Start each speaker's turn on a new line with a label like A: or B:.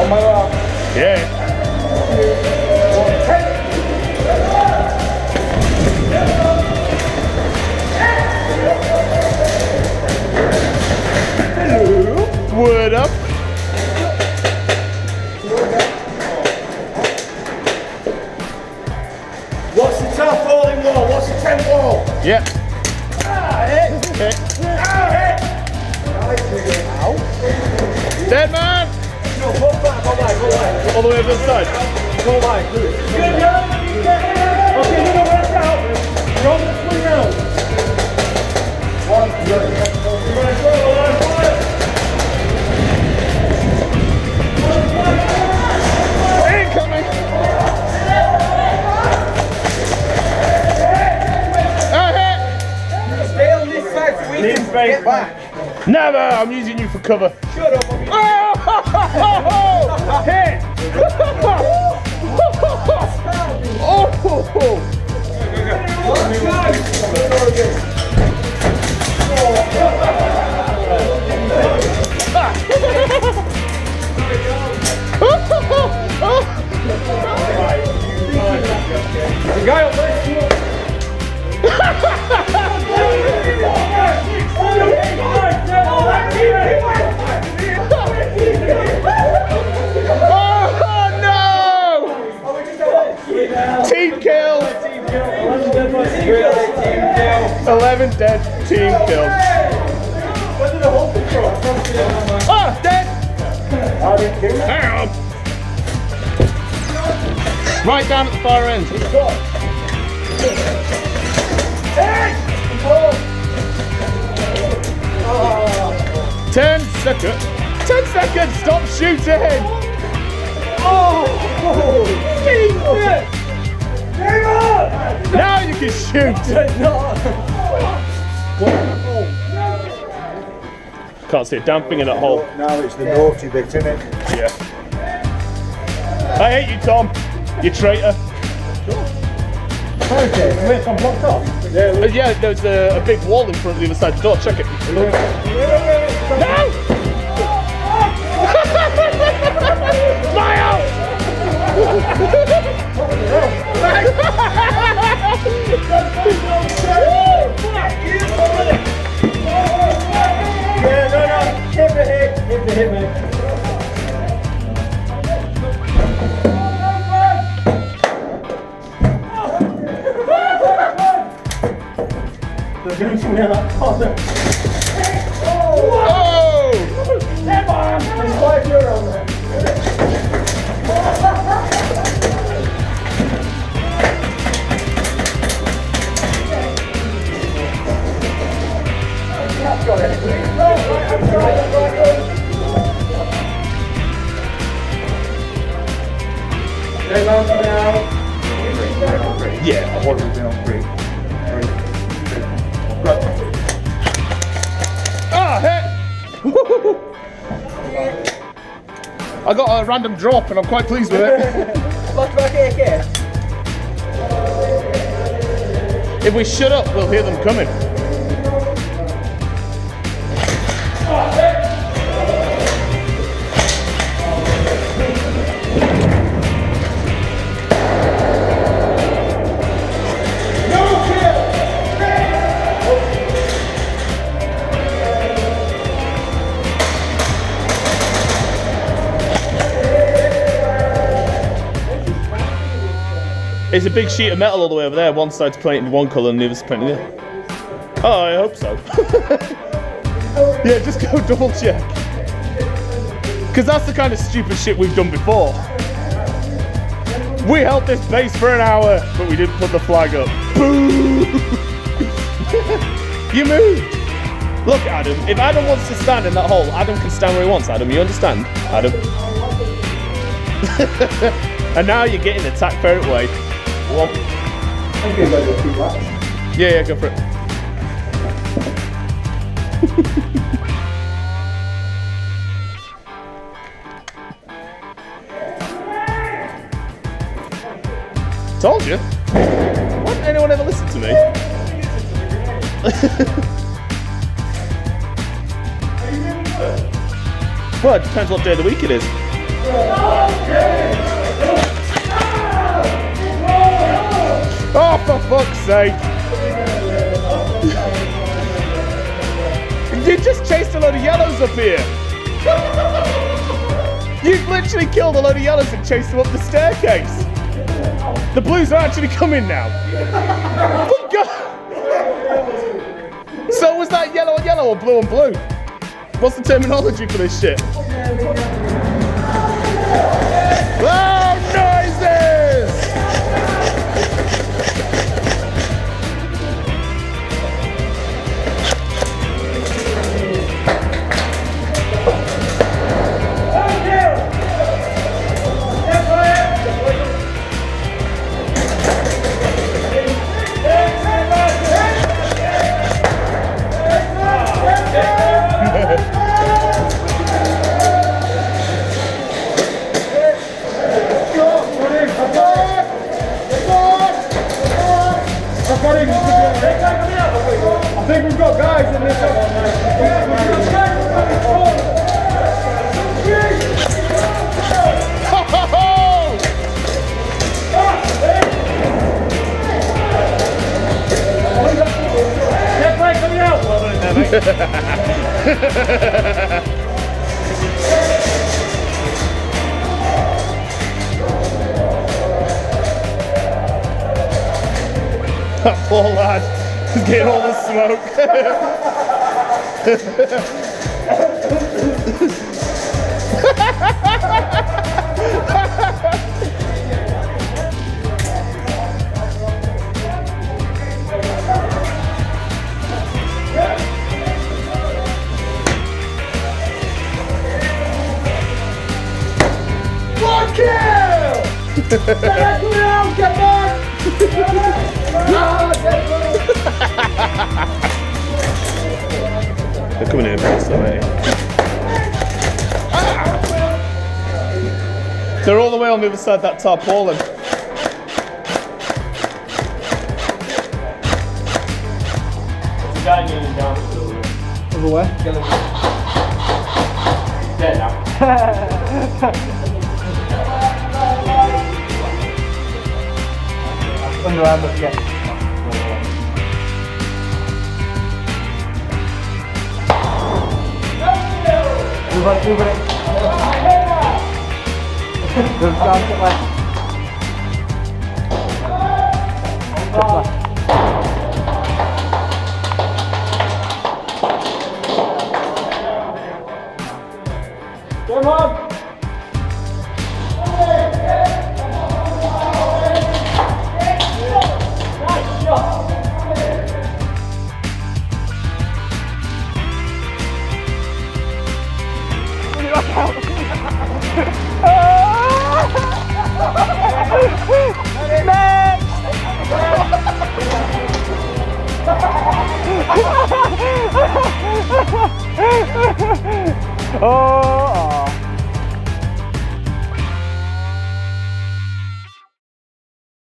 A: On my arm.
B: Yeah. Word up.
A: What's the top falling wall? What's the 10 wall?
B: Yep.
A: Ah, hit.
B: Hit.
A: Ah, hit. Ow.
B: Dead man.
A: No, go back, go back, go back.
B: All the way to the side.
A: Go back, do it. Okay, no, let's go. You're on the swing now. One, two,
B: Incoming.
A: stay on this side so we can get back.
B: Never. I'm using you for cover.
A: Shut up, Bobby.
B: Oh! Hit. Oh!
A: The guy up there.
B: Oh no! Team kill. 11 dead. Team kill. Oh, dead. Hang on. Right down at the far end. 10 seconds. 10 seconds. Stop shooting.
A: Oh!
B: Now you can shoot. Can't see a damn thing in that hole.
A: Now it's the naughty bit, isn't it?
B: Yeah. I hate you, Tom. You traitor.
A: Okay, wait, I'm blocked off.
B: Yeah, there's a big wall in front of the other side of the door. Check it. No! Fly out!
A: Yeah, no, hit the hit, mate. They're doing something in that corner.
B: Oh!
A: There's 5 euro on there. Got it.
B: Yeah.
A: What have we been on 3?
B: Ah, hit! I got a random drop and I'm quite pleased with it. If we shut up, we'll hear them coming. It's a big sheet of metal all the way over there. One side's painted one colour and the other's painted the other. Oh, I hope so. Yeah, just go double check. Because that's the kind of stupid shit we've done before. We held this base for an hour, but we didn't put the flag up. Boo! You moved. Look, Adam, if Adam wants to stand in that hole, Adam can stand where he wants, Adam. You understand, Adam? And now you're getting attacked ferret way. Womp. Yeah, go for it. Told you. Why didn't anyone ever listen to me? Well, it depends what day of the week it is. Oh, for fuck's sake! You just chased a load of yellows up here. You've literally killed a load of yellows and chased them up the staircase. The blues are actually coming now. Oh, God. So was that yellow on yellow or blue on blue? What's the terminology for this shit? Loud noises!
A: I think we've got guys in this one. Coming out. Well done there, mate.
B: That poor lad is getting all the smoke.
A: One kill! Get back!
B: They're coming in first, though, eh? They're all the way on the other side of that tarpaulin.
C: There's a guy kneeling down.
A: Over where?
C: He's dead now.
A: Underarm, but yeah. Move it. Good down to left. Come on! Oh!